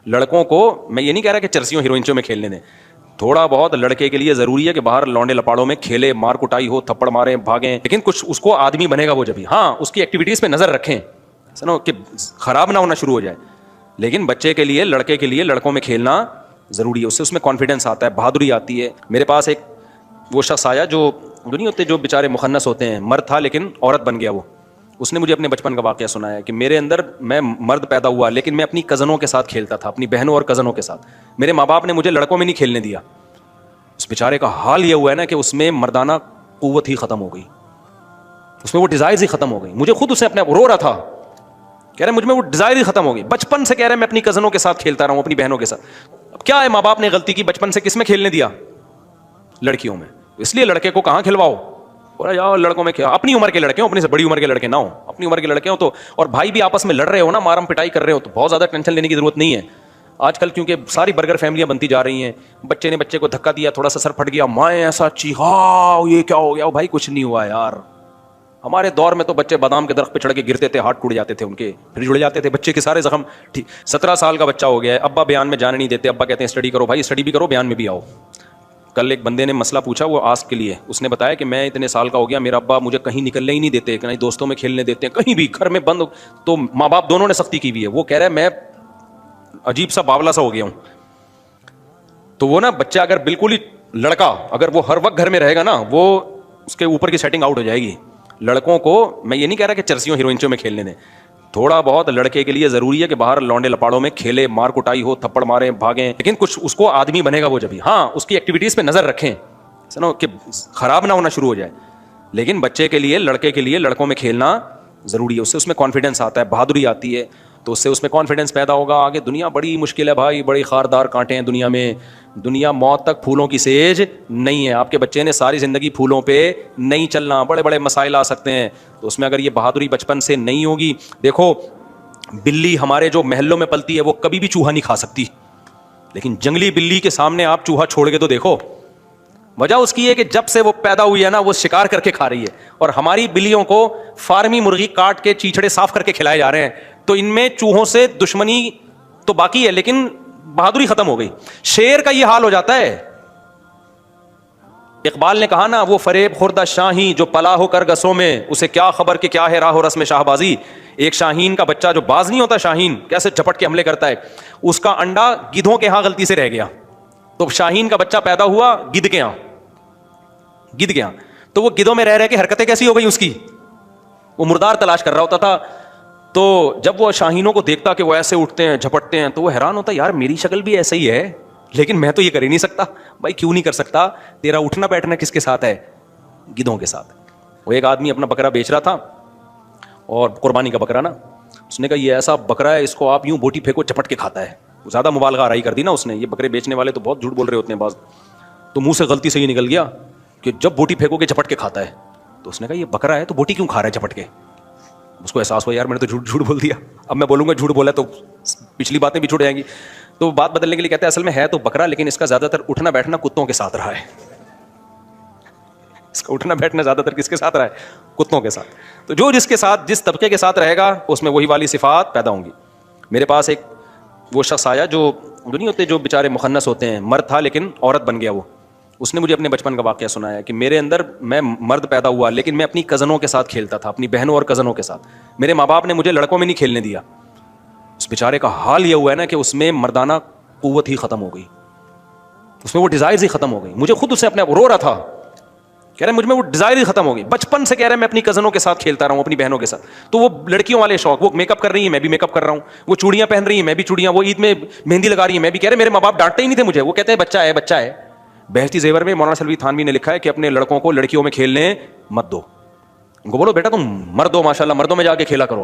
لڑکوں کو میں یہ نہیں کہہ رہا کہ چرسیوں ہیروئنچوں میں کھیلنے دیں, تھوڑا بہت لڑکے کے لیے ضروری ہے کہ باہر لونڈے لپاڑوں میں کھیلے, مار کٹائی ہو, تھپڑ ماریں, بھاگیں, لیکن کچھ اس کو آدمی بنے گا وہ جبھی. ہاں اس کی ایکٹیویٹیز پہ نظر رکھیں نا کہ خراب نہ ہونا شروع ہو جائے, لیکن بچے کے لیے, لڑکے کے لیے لڑکوں میں کھیلنا ضروری ہے, اس سے اس میں کانفیڈنس آتا ہے, بہادری آتی ہے. میرے پاس ایک وہ شخص آیا جو نہیں ہوتے, جو بیچارے مخنث ہوتے ہیں, مرد تھا لیکن عورت بن گیا وہ. اس نے مجھے اپنے بچپن کا واقعہ سنایا کہ میرے اندر, میں مرد پیدا ہوا لیکن میں اپنی کزنوں کے ساتھ کھیلتا تھا, اپنی بہنوں اور کزنوں کے ساتھ. میرے ماں باپ نے مجھے لڑکوں میں نہیں کھیلنے دیا. اس بیچارے کا حال یہ ہوا ہے نا کہ اس میں مردانہ قوت ہی ختم ہو گئی, اس میں وہ ڈیزائرز ہی ختم ہو گئی. مجھے خود اسے اپنے رو رہا تھا, کہہ رہے مجھ میں وہ ڈیزائر ہی ختم ہو گئی. بچپن سے کہہ رہے میں اپنی کزنوں کے ساتھ کھیلتا رہا ہوں, اپنی بہنوں کے ساتھ. اب کیا ہے, ماں باپ نے غلطی کی, بچپن سے کس میں کھیلنے دیا؟ لڑکیوں میں. اس لیے لڑکے کو کہاں کھلواؤ, بولا جاؤ لڑکوں میں کیا, اپنی عمر کے لڑکے ہوں, اپنی سے بڑی عمر کے لڑکے نہ ہوں, اپنی عمر کے لڑکے ہوں تو, اور بھائی بھی آپس میں لڑ رہے ہو نا, مارم پٹائی کر رہے ہو, تو بہت زیادہ ٹینشن لینے کی ضرورت نہیں ہے. آج کل کیونکہ ساری برگر فیملیاں بنتی جا رہی ہیں, بچے نے بچے کو دھکا دیا, تھوڑا سا سر پھٹ گیا, مائیں ایسا چیخا, یہ کیا ہو گیا؟ بھائی کچھ نہیں ہوا یار. ہمارے دور میں تو بچے بادام کے درخت پہ چڑھ کے گرتے تھے, ہاتھ ٹوٹ جاتے تھے ان کے, پھر جڑ جاتے تھے, بچے کے سارے زخم ٹھیک. 17 سال کا بچہ ہو گیا ہے, ابا بیان میں جانے نہیں دیتے, ابا کہتے ہیں اسٹڈی کرو. بھائی اسٹڈی بھی کرو, بیان میں بھی آؤ. کل ایک بندے نے مسئلہ پوچھا, وہ آسک کے لیے, اس نے بتایا کہ میں اتنے سال کا ہو گیا, میرا ابا مجھے کہیں نکلنے ہی نہیں دیتے, کہیں دوستوں میں کھیلنے دیتے ہیں, کہیں بھی گھر میں بند, تو ماں باپ دونوں نے سختی کی ہوئی ہے. وہ کہہ رہا ہے میں عجیب سا باولا سا ہو گیا ہوں. تو وہ نا بچہ اگر بالکل ہی لڑکا, اگر وہ ہر وقت گھر میں رہے گا نا, وہ اس کے اوپر کی سیٹنگ آؤٹ ہو جائے گی. لڑکوں کو میں یہ نہیں کہہ رہا کہ چرسیوں ہیروئنچوں میں کھیلنے دیں, تھوڑا بہت لڑکے کے لیے ضروری ہے کہ باہر لونڈے لپاڑوں میں کھیلے, مار کٹائی ہو, تھپڑ ماریں, بھاگیں, لیکن کچھ اس کو آدمی بنے گا وہ جبھی. ہاں اس کی ایکٹیویٹیز پہ نظر رکھیں نا کہ خراب نہ ہونا شروع ہو جائے, لیکن بچے کے لیے, لڑکے کے لیے لڑکوں میں کھیلنا ضروری ہے. اس سے اس میں کانفیڈنس آتا ہے, بہادری آتی ہے, تو اس سے اس میں کانفیڈنس پیدا ہوگا. آگے دنیا بڑی مشکل ہے بھائی, بڑی خاردار کانٹے ہیں دنیا میں. دنیا موت تک پھولوں کی سیج نہیں ہے. آپ کے بچے نے ساری زندگی پھولوں پہ نہیں چلنا, بڑے بڑے مسائل آ سکتے ہیں. تو اس میں اگر یہ بہادری بچپن سے نہیں ہوگی, دیکھو بلی ہمارے جو محلوں میں پلتی ہے وہ کبھی بھی چوہا نہیں کھا سکتی, لیکن جنگلی بلی کے سامنے آپ چوہا چھوڑ کے تو دیکھو. وجہ اس کی ہے کہ جب سے وہ پیدا ہوئی ہے نا, وہ شکار کر کے کھا رہی ہے, اور ہماری بلیوں کو فارمی مرغی کاٹ کے چیچڑے صاف کر کے کھلائے جا رہے ہیں. تو ان میں چوہوں سے دشمنی تو باقی ہے, لیکن بہادری ختم ہو گئی. شیر کا یہ حال ہو جاتا ہے. اقبال نے کہا نا, وہ فریب خوردہ شاہین جو پلا ہو کر گسوں میں, اسے کیا خبر کہ کیا ہے راہ و رسم شاہ بازی. ایک شاہین کا بچہ جو باز نہیں ہوتا, شاہین کیسے جھپٹ کے حملے کرتا ہے, اس کا انڈا گدھوں کے ہاں غلطی سے رہ گیا. تو شاہین کا بچہ پیدا ہوا گدھ کے ہاں, گدھ کے ہاں, تو وہ گدھوں میں رہ رہ کے حرکتیں کیسی ہو گئی اس کی, وہ مردار تلاش کر رہا ہوتا تھا. تو جب وہ شاہینوں کو دیکھتا کہ وہ ایسے اٹھتے ہیں, جھپٹتے ہیں, تو وہ حیران ہوتا, یار میری شکل بھی ایسا ہی ہے, لیکن میں تو یہ کر ہی نہیں سکتا. بھائی کیوں نہیں کر سکتا؟ تیرا اٹھنا بیٹھنا کس کے ساتھ ہے؟ گدھوں کے ساتھ. وہ ایک آدمی اپنا بکرا بیچ رہا تھا, اور قربانی کا بکرا نا, اس نے کہا یہ ایسا بکرا ہے, اس کو آپ یوں بوٹی پھینکو چپٹ کے کھاتا ہے. زیادہ مبالغہ آرائی کر دی نا اس نے. یہ بکرے بیچنے والے تو بہت جھوٹ بول رہے ہوتے ہیں بعض, تو منہ سے غلطی سے یہ نکل گیا کہ جب بوٹی پھینکو گے چپٹ کے کھاتا ہے. تو اس نے کہا یہ بکرا ہے تو بوٹی کیوں کھا رہا ہے چپٹ کے؟ اس کو احساس ہوا یار میں نے تو جھوٹ بول دیا, اب میں بولوں گا جھوٹ بولا تو پچھلی باتیں بھی چھوٹ جائیں گی. تو بات بدلنے کے لیے کہتے ہیں اصل میں ہے تو بکرا, لیکن اس کا زیادہ تر اٹھنا بیٹھنا کتوں کے ساتھ رہا ہے. اس کا اٹھنا بیٹھنا زیادہ تر کس کے ساتھ رہا ہے؟ کتوں کے ساتھ. تو جو جس کے ساتھ, جس طبقے کے ساتھ رہے گا, اس میں وہی والی صفات پیدا ہوں گی. میرے پاس ایک وہ شخص آیا جو نہیں ہوتے, جو بیچارے مخنث ہوتے ہیں, مرد تھا لیکن عورت بن گیا وہ. اس نے مجھے اپنے بچپن کا واقعہ سنایا کہ میرے اندر, میں مرد پیدا ہوا لیکن میں اپنی کزنوں کے ساتھ کھیلتا تھا, اپنی بہنوں اور کزنوں کے ساتھ. میرے ماں باپ نے مجھے لڑکوں میں نہیں کھیلنے دیا. اس بیچارے کا حال یہ ہوا ہے نا کہ اس میں مردانہ قوت ہی ختم ہو گئی, اس میں وہ ڈیزائرز ہی ختم ہو گئی. مجھے خود اسے اپنے رو رہا تھا, کہہ رہے مجھ میں وہ ڈیزائر ہی ختم ہو گئی. بچپن سے کہہ رہے میں اپنی کزنوں کے ساتھ کھیلتا رہا ہوں, اپنی بہنوں کے ساتھ. تو وہ لڑکیوں والے شوق, وہ میک اپ کر رہی ہیں میں بھی میک اپ کر رہا ہوں, وہ چوڑیاں پہن رہی ہیں میں بھی چوڑیاں, وہ عید میں مہندی لگا رہی ہیں میں بھی. کہہ رہے میرے ماں باپ ڈانٹتے ہی نہیں تھے مجھے, وہ کہتے ہیں بچہ ہے بچہ ہے. بہشتی زیور میں مولانا سلوی تھانوی نے لکھا ہے کہ اپنے لڑکوں کو لڑکیوں میں کھیلنے مت دو. ان کو بولو بیٹا تم مرد ہو, ماشاء اللہ مردوں میں جا کے کھیلا کرو.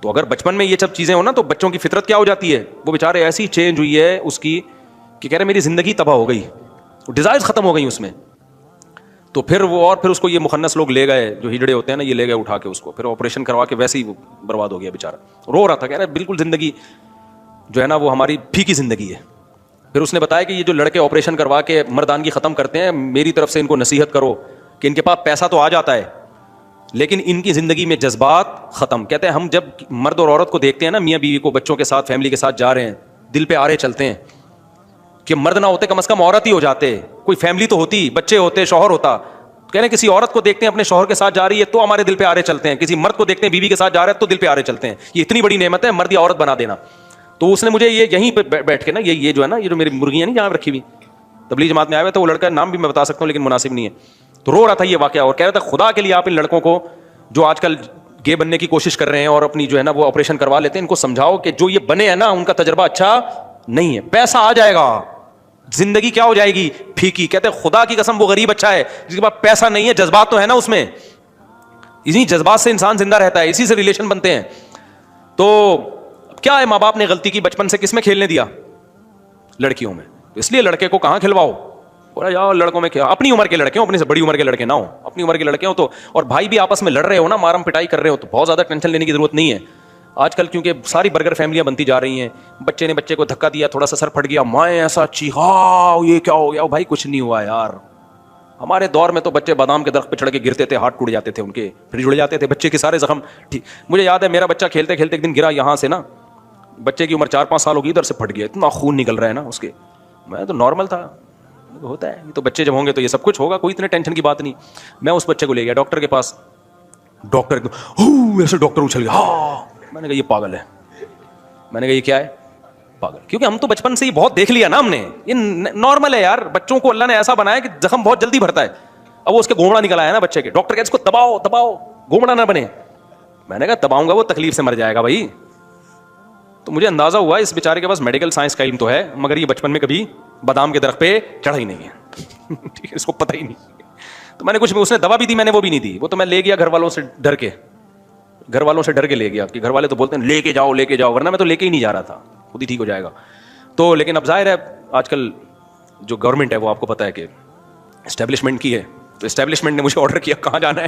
تو اگر بچپن میں یہ سب چیزیں ہو نا, تو بچوں کی فطرت کیا ہو جاتی ہے, وہ بیچارے ایسی چینج ہوئی ہے اس کی کہ کہہ رہے میری زندگی تباہ ہو گئی, ڈیزائرز ختم ہو گئی اس میں. تو پھر وہ, اور پھر اس کو یہ مخنث لوگ لے گئے, جو ہجڑے ہوتے ہیں نا, یہ لے گئے اٹھا کے اس کو, پھر آپریشن کروا کے ویسے ہی برباد ہو گیا بیچارہ. رو رہا تھا, کہہ رہا بالکل زندگی جو ہے نا وہ ہماری پھیکی زندگی ہے. پھر اس نے بتایا کہ یہ جو لڑکے آپریشن کروا کے مردانگی ختم کرتے ہیں, میری طرف سے ان کو نصیحت کرو کہ ان کے پاس پیسہ تو آ جاتا ہے لیکن ان کی زندگی میں جذبات ختم. کہتے ہیں ہم جب مرد اور عورت کو دیکھتے ہیں نا, میاں بیوی کو بچوں کے ساتھ فیملی کے ساتھ جا رہے ہیں, دل پہ آرے چلتے ہیں کہ مرد نہ ہوتے کم از کم عورت ہی ہو جاتے, کوئی فیملی تو ہوتی, بچے ہوتے, شوہر ہوتا. کہہ رہے ہیں کسی عورت کو دیکھتے ہیں اپنے شوہر کے ساتھ جا رہی ہے تو ہمارے دل پہ آرے چلتے ہیں, کسی مرد کو دیکھتے ہیں بیوی کے ساتھ جا رہا ہے تو دل پہ آرے چلتے ہیں. یہ اتنی بڑی نعمت ہے مرد یا عورت بنا دینا. تو اس نے مجھے یہ یہیں پہ بیٹھ کے نا یہ جو ہے نا, یہ جو میری مرغیاں نہیں جہاں رکھی ہوئی, تبلیغ جماعت میں آیا ہوا تھا, وہ لڑکا نام بھی میں بتا سکتا ہوں لیکن مناسب نہیں ہے, تو رو رہا تھا یہ واقعہ, اور کہہ رہا تھا خدا کے لیے آپ ان لڑکوں کو جو آج کل گے بننے کی کوشش کر رہے ہیں اور اپنی جو ہے نا وہ آپریشن کروا لیتے ہیں, ان کو سمجھاؤ کہ جو یہ بنے ہیں نا ان کا تجربہ اچھا نہیں ہے, پیسہ آ جائے گا, زندگی کیا ہو جائے گی پھیکی. کہتے ہیں خدا کی قسم وہ غریب اچھا ہے جس کے پاس پیسہ نہیں ہے, جذبات تو ہے نا اس میں, اسی جذبات سے انسان زندہ رہتا ہے, اسی سے ریلیشن بنتے ہیں. تو کیا ہے, ماں باپ نے غلطی کی, بچپن سے کس میں کھیلنے دیا, لڑکیوں میں. اس لیے لڑکے کو کہاں کھلواؤ, بولا جاؤ لڑکوں میں کیا, اپنی عمر کے لڑکے ہوں, اپنی سے بڑی عمر کے لڑکے نہ ہوں, اپنی عمر کے لڑکے ہوں تو, اور بھائی بھی آپس میں لڑ رہے ہو نا, مارم پٹائی کر رہے ہو تو بہت زیادہ ٹینشن لینے کی ضرورت نہیں ہے. آج کل کیونکہ ساری برگر فیملیاں بنتی جا رہی ہیں, بچے نے بچے کو دھکا دیا, تھوڑا سا سر پھٹ گیا, ماں ایسا چیخا, یہ کیا ہو گیا, بھائی کچھ نہیں ہوا یار. ہمارے دور میں تو بچے بادام کے درخت پہ چڑھ کے گرتے تھے, ہاتھ ٹوٹ جاتے تھے ان کے, پھر جڑ جاتے تھے, بچے کے سارے زخم ٹھیک. مجھے یاد ہے میرا بچہ کھیلتے کھیلتے ایک دن گرا یہاں سے نا, بچے کی عمر 4-5 سال ہوگی, ادھر سے پھٹ گیا, اتنا خون نکل رہا ہے نا اس کے. میں تو نارمل تھا, ہوتا ہے, یہ تو بچے جب ہوں گے تو یہ سب کچھ ہوگا, کوئی اتنے ٹینشن کی بات نہیں. میں اس بچے کو لے گیا ڈاکٹر کے پاس, ڈاکٹر ایسے ڈاکٹر اچھل گیا, میں نے کہا یہ پاگل ہے, میں نے کہا یہ کیا ہے, پاگل. کیونکہ ہم تو بچپن سے ہی بہت دیکھ لیا نا ہم نے, یہ نارمل ہے یار, بچوں کو اللہ نے ایسا بنایا کہ زخم بہت جلدی بھرتا ہے. اب وہ اس کے گھومڑا نکل آیا نا بچے کے, ڈاکٹر کہتے اس کو دباؤ دباؤ گھومڑا نہ بنے. میں نے کہا دباؤں گا وہ تکلیف سے مر جائے گا بھائی. تو مجھے اندازہ ہوا اس بیچارے کے پاس میڈیکل سائنس کا علم تو ہے, مگر یہ بچپن میں کبھی بادام کے درخت پہ چڑھا ہی نہیں ہے, ٹھیک ہے, اس کو پتہ ہی نہیں. تو میں نے کچھ, اس نے دوا بھی دی, میں نے وہ بھی نہیں دی, وہ تو میں لے گیا گھر والوں سے ڈر کے, گھر والوں سے ڈر کے لے گیا, کہ گھر والے تو بولتے ہیں لے کے جاؤ, ورنہ میں تو لے کے ہی نہیں جا رہا تھا, خود ہی ٹھیک ہو جائے گا. تو لیکن اب ظاہر ہے آج کل جو گورنمنٹ ہے وہ آپ کو پتہ ہے کہ اسٹیبلشمنٹ کی ہے, تو اسٹیبلشمنٹ نے مجھے آرڈر کیا کہاں جانا ہے,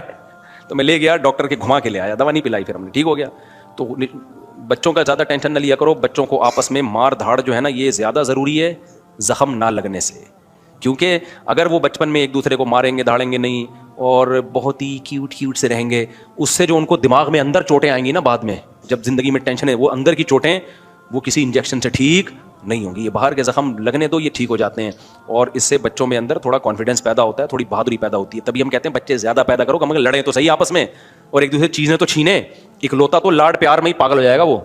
تو میں لے گیا ڈاکٹر کے, گھما کے لے آیا, دوا نہیں پلائی, پھر ہم نے ٹھیک ہو گیا. تو بچوں کا زیادہ ٹینشن نہ لیا کرو, بچوں کو آپس میں مار دھاڑ جو ہے نا یہ زیادہ ضروری ہے زخم نہ لگنے سے, کیونکہ اگر وہ بچپن میں ایک دوسرے کو ماریں گے دھاڑیں گے نہیں اور بہت ہی کیوٹ سے رہیں گے, اس سے جو ان کو دماغ میں اندر چوٹیں آئیں گی نا بعد میں, جب زندگی میں ٹینشن ہے, وہ اندر کی چوٹیں وہ کسی انجیکشن سے ٹھیک نہیں ہوں گی. یہ باہر کے زخم لگنے دو, یہ ٹھیک ہو جاتے ہیں, اور اس سے بچوں میں اندر تھوڑا کانفیڈنس پیدا ہوتا ہے, تھوڑی بہادری پیدا ہوتی ہے. تبھی ہم کہتے ہیں بچے زیادہ پیدا کرو, کم لڑیں تو صحیح آپس میں, اور ایک دوسرے چیزیں تو چھینیں. اکلوتا تو لاڈ پیار میں ہی پاگل ہو جائے گا وہ,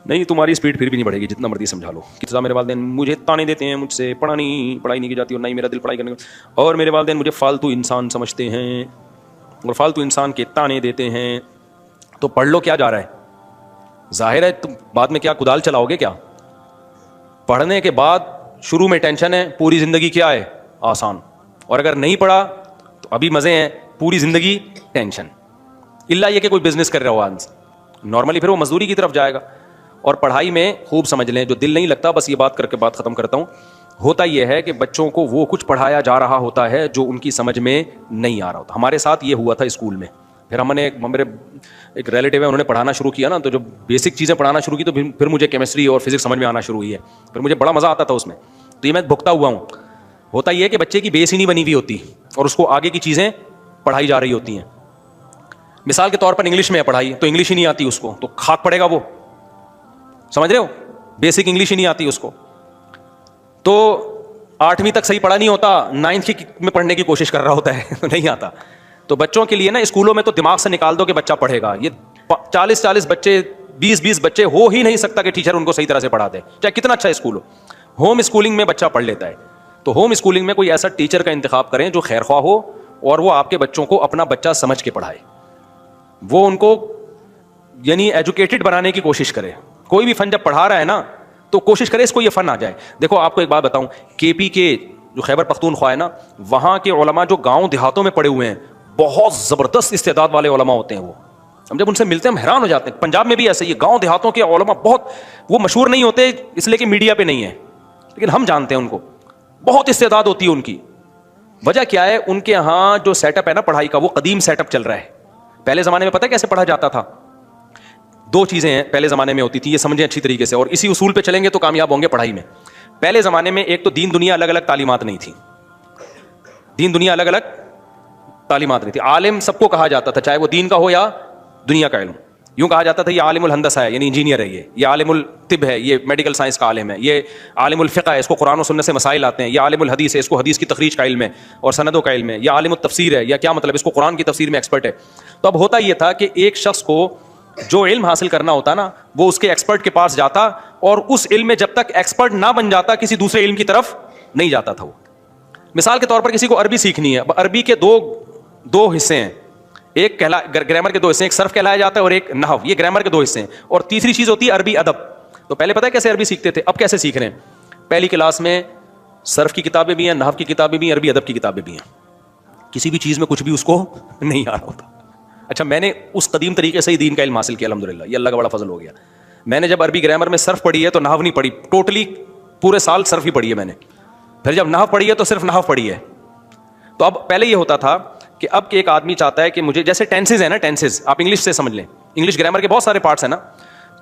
نہیں تمہاری اسپیڈ پھر بھی نہیں بڑھے گی جتنا مرضی سمجھا لو. کتنا میرے والدین مجھے تانے دیتے ہیں, مجھ سے پڑھائی نہیں کی جاتی, اور نہ ہی میرا دل پڑھائی کرنے کا, اور میرے والدین مجھے فالتو انسان سمجھتے ہیں اور فالتو انسان کے تانے دیتے ہیں. تو پڑھ لو, کیا جا رہا ہے, ظاہر ہے تم بعد میں کیا کدال چلاؤ گے کیا. پڑھنے کے بعد شروع میں ٹینشن ہے, پوری زندگی کیا ہے آسان, اور اگر نہیں پڑھا تو ابھی مزے ہیں, پوری زندگی ٹینشن. اللہ یہ کہ کوئی بزنس کر رہا ہو آج نارملی, پھر وہ مزدوری کی طرف جائے گا. اور پڑھائی میں خوب سمجھ لیں, جو دل نہیں لگتا, بس یہ بات کر کے بات ختم کرتا ہوں, ہوتا یہ ہے کہ بچوں کو وہ کچھ پڑھایا جا رہا ہوتا ہے جو ان کی سمجھ میں نہیں آ رہا ہوتا. ہمارے ساتھ یہ ہوا تھا اسکول میں, پھر ہم نے میرے ایک ریلیٹیو ہے, انہوں نے پڑھانا شروع کیا نا, تو جو بیسک چیزیں پڑھانا شروع کی تو پھر مجھے کیمسٹری اور فزکس سمجھ میں آنا شروع ہوئی ہے, پھر مجھے بڑا مزہ آتا تھا اس میں. تو یہ میں بھگتا ہوا ہوں. ہوتا یہ ہے کہ بچے کی بیس ہی نہیں بنی ہوئی ہوتی اور اس کو آگے کی چیزیں پڑھائی جا رہی ہوتی ہیں. مثال کے طور پر انگلش میں ہے پڑھائی, تو انگلش ہی نہیں آتی اس کو, تو کھاک پڑے گا وہ, سمجھ رہے ہو, بیسک انگلش ہی نہیں آتی اس کو. تو 8ویں تک صحیح پڑھا نہیں ہوتا, 9th میں پڑھنے کی کوشش کر رہا ہوتا ہے تو نہیں آتا. تو بچوں کے لیے نا اسکولوں میں تو دماغ سے نکال دو کہ بچہ پڑھے گا. یہ 40 بچے 20 بچے ہو ہی نہیں سکتا کہ ٹیچر ان کو صحیح طرح سے پڑھا دے, چاہے کتنا اچھا اسکول ہو. ہوم اسکولنگ میں بچہ پڑھ لیتا ہے. تو ہوم اسکولنگ میں کوئی ایسا ٹیچر کا انتخاب کریں جو خیر خواہ ہو اور وہ آپ کے بچوں کو اپنا بچہ سمجھ کے پڑھائے, وہ ان کو یعنی ایجوکیٹڈ بنانے کی کوشش کرے. کوئی بھی فن جب پڑھا رہا ہے نا تو کوشش کرے اس کو یہ فن آ جائے. دیکھو آپ کو ایک بات بتاؤں, کے پی کے جو خیبر پختونخوا ہے نا, وہاں کے علماء جو گاؤں دیہاتوں میں پڑے ہوئے ہیں, بہت زبردست استعداد والے علماء ہوتے ہیں وہ. ہم جب ان سے ملتے ہیں ہم حیران ہو جاتے ہیں. پنجاب میں بھی ایسے ہی, گاؤں دیہاتوں کے علماء بہت, وہ مشہور نہیں ہوتے اس لیے کہ میڈیا پہ نہیں ہے, لیکن ہم جانتے ہیں ان کو, بہت استعداد ہوتی ہے ان کی. وجہ کیا ہے, ان کے ہاں جو سیٹ اپ ہے نا پڑھائی کا, وہ قدیم سیٹ اپ چل رہا ہے. پہلے زمانے میں پتہ ہے کیسے پڑھا جاتا تھا؟ 2 چیزیں ہیں پہلے زمانے میں ہوتی تھی, یہ سمجھیں اچھی طریقے سے, اور اسی اصول پہ چلیں گے تو کامیاب ہوں گے پڑھائی میں. پہلے زمانے میں ایک تو دین دنیا الگ الگ تعلیمات نہیں تھی, دین دنیا الگ الگ تعلیمات نہیں تھی. عالم سب کو کہا جاتا تھا, چاہے وہ دین کا ہو یا دنیا کا علم. یوں کہا جاتا تھا یہ عالم الہندسہ ہے یعنی انجینئر ہے، یہ عالم الطب ہے، یہ میڈیکل سائنس کا عالم ہے، یہ عالم الفقہ ہے، اس کو قرآن و سنت سے مسائل آتے ہیں، یہ عالم الحدیث ہے، اس کو حدیث کی تخریج کا علم ہے اور سندوں کا علم ہے، یہ عالم التفسیر ہے، یا کیا مطلب اس کو قرآن کی تفسیر میں ایکسپرٹ ہے۔ تو اب ہوتا یہ تھا کہ ایک شخص کو جو علم حاصل کرنا ہوتا نا وہ اس کے ایکسپرٹ کے پاس جاتا، اور اس علم میں جب تک ایکسپرٹ نہ بن جاتا کسی دوسرے علم کی طرف نہیں جاتا تھا وہ۔ مثال کے طور پر کسی کو عربی سیکھنی ہے، عربی کے دو حصے ہیں، ایک گرامر کے دو حصے ہیں، ایک صرف کہلایا جاتا ہے اور ایک نحو، یہ گرامر کے دو حصے ہیں، اور تیسری چیز ہوتی ہے عربی ادب۔ تو پہلے پتہ ہے کیسے عربی سیکھتے تھے، اب کیسے سیکھ رہے ہیں؟ پہلی کلاس میں صرف کی کتابیں بھی ہیں، نحو کی کتابیں بھی ہیں، عربی ادب کی کتابیں بھی ہیں، کسی بھی چیز میں کچھ بھی اس کو نہیں آ رہا ہوتا۔ اچھا میں نے اس قدیم طریقے سے ہی دین کا علم حاصل کیا الحمدللہ، یہ اللہ کا بڑا فضل ہو گیا۔ میں نے جب عربی گرامر میں صرف پڑھی ہے تو نحو نہیں پڑھی، ٹوٹلی پورے سال صرف ہی پڑھی ہے میں نے، پھر جب نحو پڑھی ہے تو صرف نحو پڑھی ہے۔ تو اب پہلے یہ ہوتا تھا کہ اب ایک آدمی چاہتا ہے کہ مجھے جیسے ٹینسز ہیں نا، ٹینسز آپ انگلش سے سمجھ لیں، انگلش گرامر کے بہت سارے پارٹس ہیں نا،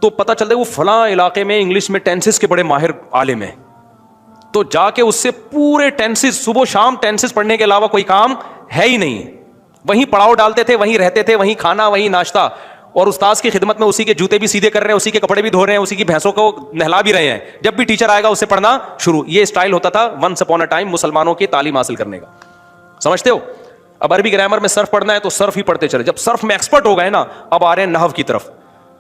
تو پتہ چلتا ہے وہ فلاں علاقے میں انگلش میں ٹینسز کے بڑے ماہر عالم ہیں، تو جا کے اس سے پورے ٹینسز صبح و شام ٹینسز پڑھنے کے علاوہ کوئی کام ہے ہی نہیں، وہیں پڑاؤ ڈالتے تھے، وہیں رہتے تھے، وہیں کھانا وہیں ناشتہ، اور استاذ کی خدمت میں اسی کے جوتے بھی سیدھے کر رہے ہیں، اسی کے کپڑے بھی دھو رہے ہیں، اسی کی بھینسوں کو نہلا بھی رہے ہیں، جب بھی ٹیچر آئے گا اس سے پڑھنا شروع۔ یہ اسٹائل ہوتا تھا ونس اپون اے ٹائم مسلمانوں کی تعلیم حاصل کرنے کا، سمجھتے ہو؟ اب عربی گرامر میں صرف پڑھنا ہے تو صرف ہی پڑھتے چلے، جب صرف میں ایکسپرٹ ہو گئے نا اب آ رہے ہیں نحو کی طرف،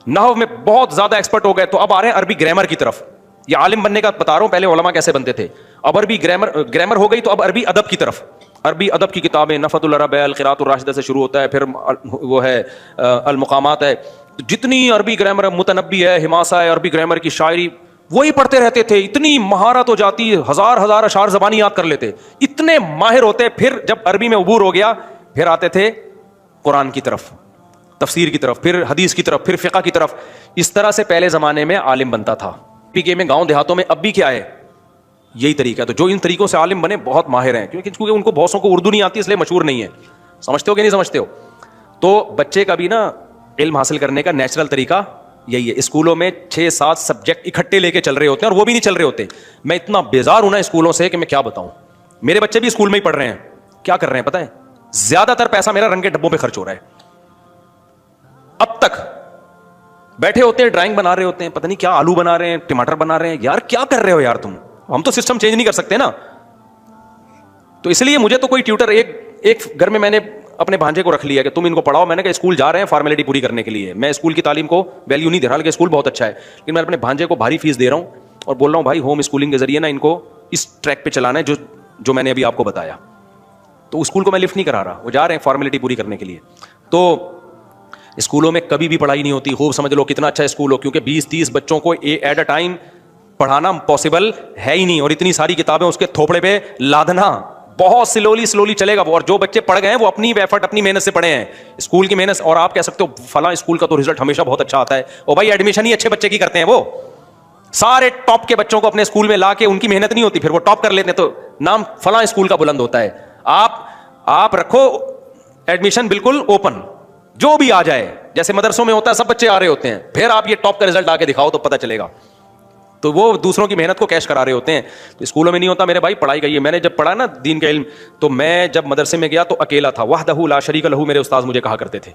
نحو میں بہت زیادہ ایکسپرٹ ہو گئے تو اب آ رہے ہیں عربی گرامر کی طرف۔ یہ عالم بننے کا بتا رہا ہوں، پہلے علماء کیسے بنتے تھے، اب عربی گرامر ہو گئی تو اب عربی ادب کی طرف، عربی ادب کی کتابیں، نفحۃ العرب ہے، القراءۃ الراشدہ سے شروع ہوتا ہے، پھر وہ ہے المقامات ہے، جتنی عربی گرامر، متنبی ہے، حماسہ ہے، عربی گرامر کی شاعری وہی پڑھتے رہتے تھے، اتنی مہارت ہو جاتی، ہزار اشعار زبانی یاد کر لیتے، اتنے ماہر ہوتے۔ پھر جب عربی میں عبور ہو گیا پھر آتے تھے قرآن کی طرف، تفسیر کی طرف، پھر حدیث کی طرف، پھر فقہ کی طرف۔ اس طرح سے پہلے زمانے میں عالم بنتا تھا۔ پی کے میں گاؤں دیہاتوں میں اب بھی کیا ہے، یہی طریقہ ہے۔ تو جو ان طریقوں سے عالم بنے بہت ماہر ہیں، کیونکہ ان کو بہت کو اردو نہیں آتی اس لیے مشہور نہیں ہے، سمجھتے ہو کہ نہیں سمجھتے ہو؟ تو بچے کا بھی نا علم حاصل کرنے کا نیچرل طریقہ یہی ہے۔ اسکولوں میں 6-7 سبجیکٹ اکٹھے لے کے چل رہے ہوتے ہیں، اور وہ بھی نہیں چل رہے ہوتے۔ میں اتنا بیزار ہوں نا اسکولوں سے کہ میں کیا بتاؤں۔ میرے بچے بھی اسکول میں ہی پڑھ رہے ہیں، کیا کر رہے ہیں پتہ ہے؟ زیادہ تر پیسہ میرا رنگ کے ڈبوں پہ خرچ ہو رہا ہے۔ اب تک بیٹھے ہوتے ہیں، ڈرائنگ بنا رہے ہوتے ہیں، پتہ نہیں کیا آلو بنا رہے ہیں، ٹماٹر بنا رہے ہیں، یار کیا کر رہے ہو یار تم؟ ہم تو سسٹم چینج نہیں کر سکتے نا۔ تو اس لیے مجھے تو کوئی ٹیوٹر، ایک گھر میں نے اپنے بھانجے کو رکھ لیا کہ تم ان کو پڑھاؤ۔ میں نے کہا اسکول جا رہے ہیں فارمیلٹی پوری کرنے کے لیے، میں اسکول کی تعلیم کو ویلیو نہیں دے رہا، لیکن اسکول بہت اچھا ہے، لیکن میں اپنے بھانجے کو بھاری فیس دے رہا ہوں اور بول رہا ہوں بھائی ہوم اسکولنگ کے ذریعے نا ان کو اس ٹریک پہ چلانا ہے جو میں نے ابھی آپ کو بتایا۔ تو اسکول کو میں لفٹ نہیں کرا رہا، وہ جا رہے ہیں فارمیلٹی پوری کرنے کے لیے۔ تو اسکولوں میں کبھی بھی پڑھائی نہیں ہوتی، خوب سمجھ لو کتنا اچھا اسکول ہو، کیونکہ 20-30 بچوں کو ایٹ اے ٹائم پڑھانا پاسبل ہے ہی نہیں، اور اتنی ساری کتابیں اس کے تھوپڑے پہ لادنا بہت سلولی چلے گا وہ۔ اور جو بچے پڑھ گئے ہیں وہ اپنی ایفرٹ، اپنی محنت سے پڑھے ہیں، اسکول کی محنت۔ اور آپ کہہ سکتے ہو فلاں اسکول کا تو رزلٹ ہمیشہ بہت اچھا آتا ہے، اور بھائی ایڈمیشن ہی اچھے بچے کی کرتے ہیں، وہ سارے ٹاپ کے بچوں کو اپنے اسکول میں لا کے ان کی محنت نہیں ہوتی، پھر وہ ٹاپ کر لیتے ہیں تو نام فلاں اسکول کا بلند ہوتا ہے۔ آپ رکھو ایڈمیشن بالکل اوپن، جو بھی آ جائے، جیسے مدرسوں میں ہوتا ہے سب بچے آ رہے ہوتے ہیں، پھر آپ یہ ٹاپ کا رزلٹ آ کے دکھاؤ تو پتہ چلے گا۔ تو وہ دوسروں کی محنت کو کیش کرا رہے ہوتے ہیں۔ تو اسکولوں میں نہیں ہوتا میرے بھائی، پڑھائی گئی ہے۔ میں نے جب پڑھا نا دین کا علم، تو میں جب مدرسے میں گیا تو اکیلا تھا، وحدہ لا شریک لہ میرے استاد مجھے کہا کرتے تھے۔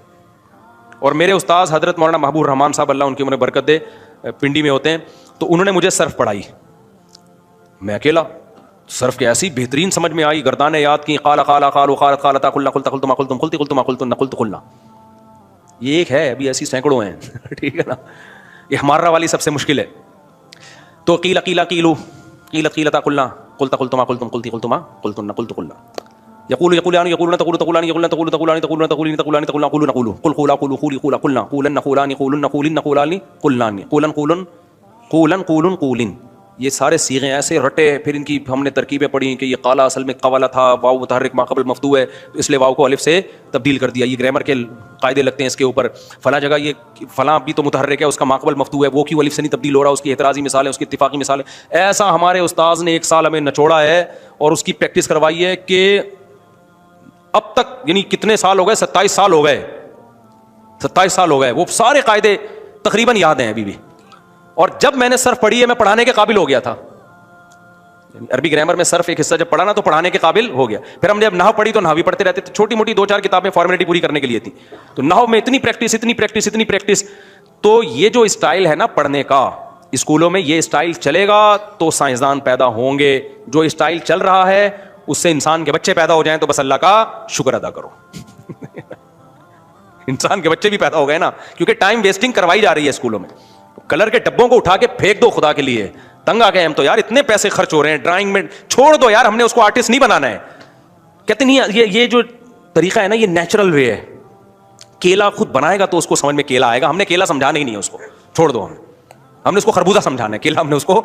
اور میرے استاد حضرت مولانا محبوب الرحمان صاحب، اللہ ان کی عمر برکت دے، پنڈی میں ہوتے ہیں، تو انہوں نے مجھے صرف پڑھائی، میں اکیلا صرف کے ایسی بہترین سمجھ میں آئی، گردانیں یاد کی، قال قلت ما قلنا۔ یہ ایک ہے، ابھی ایسی سینکڑوں ہیں، ٹھیک ہے نا۔ یہ ہمارا والی سب سے مشکل ہے۔ تو قیل قلت قلنا قلت ما قلتم قلت ما قلتن قلت قلنا، یقولون قولن۔ یہ سارے صیغے ایسے رٹے، پھر ان کی ہم نے ترکیبیں پڑھی کہ یہ قالا اصل میں قولا تھا، واو متحرک ما قبل مفتوح ہے تو اس لیے واو کو الف سے تبدیل کر دیا۔ یہ گرامر کے قاعدے لگتے ہیں اس کے اوپر، فلاں جگہ یہ فلاں بھی تو متحرک ہے، اس کا ما قبل مفتوح ہے، وہ کیوں الف سے نہیں تبدیل ہو رہا، اس کی اعتراضی مثال ہے، اس کی اتفاقی مثال ہے۔ ایسا ہمارے استاذ نے 1 سال ہمیں نچوڑا ہے اور اس کی پریکٹس کروائی ہے کہ اب تک یعنی کتنے سال ہو گئے، 27 سال ہو گئے، 27 سال ہو گئے، وہ سارے قاعدے تقریباً یاد ہیں ابھی بھی۔ اور جب میں نے صرف پڑھی ہے میں پڑھانے کے قابل ہو گیا تھا، عربی گرامر میں صرف ایک حصہ جب پڑھا نا تو پڑھانے کے قابل ہو گیا. پھر ہم نے جب نحو پڑھی تو نحو بھی پڑھتے رہتے تھے, چھوٹی موٹی 2-4 کتابیں فارمیلٹی پوری کرنے کے لیے تھی. تو نحو میں اتنی پریکٹس. تو یہ جو اسٹائل ہے نا پڑھنے کا اسکولوں میں, یہ اسٹائل چلے گا تو سائنسدان پیدا ہوں گے. جو اسٹائل چل رہا ہے اس سے انسان کے بچے پیدا ہو جائیں تو بس اللہ کا شکر ادا کرو. انسان کے بچے بھی پیدا ہو گئے نا, کیونکہ ٹائم ویسٹنگ کروائی جا رہی ہے اسکولوں میں. کلر کے ڈبوں کو اٹھا کے پھینک دو خدا کے لیے, تنگ آ گئے ہم تو یار, اتنے پیسے خرچ ہو رہے ہیں ڈرائنگ میں, چھوڑ دو یار, ہم نے اس کو آرٹسٹ نہیں بنانا ہے. کہتے نہیں یہ جو طریقہ ہے نا یہ نیچرل وے ہے. کیلا خود بنائے گا تو اس کو سمجھ میں کیلا آئے گا. ہم نے کیلا سمجھانا ہی نہیں ہے اس کو, چھوڑ دو. ہم نے اس کو خربوزہ سمجھانا ہے, کیلا ہم نے اس کو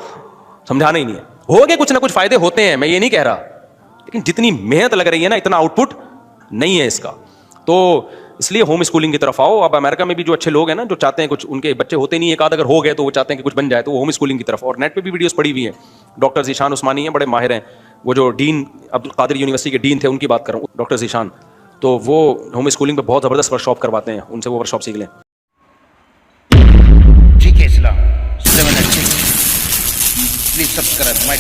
سمجھانا ہی نہیں ہے. ہو گئے کچھ نہ کچھ فائدے ہوتے ہیں, میں یہ نہیں کہہ رہا, لیکن جتنی محنت لگ رہی ہے نا اتنا آؤٹ پٹ نہیں ہے اس کا. تو اس لیے ہوم اسکولنگ کی طرف آؤ. اب امریکہ میں بھی جو اچھے لوگ ہیں نا, جو چاہتے ہیں کچھ, ان کے بچے ہوتے نہیں, ایک آدھ اگر ہو گئے تو وہ چاہتے ہیں کہ کچھ بن جائے, تو وہ ہوم اسکولنگ کی طرف. اور نیٹ پہ بھی ویڈیوز پڑی ہوئی ہیں. ڈاکٹر ذیشان عثمانی ہیں, بڑے ماہر ہیں. وہ جو ڈین عبدالقادر یونیورسٹی کے ڈین تھے, ان کی بات کروں, ڈاکٹر ذیشان, تو وہ ہوم اسکولنگ پہ بہت زبردست ورک شاپ کرواتے ہیں. ان سے وہ ورک شاپ سیکھ لیں. GK Islam 7 and 6. Please subscribe my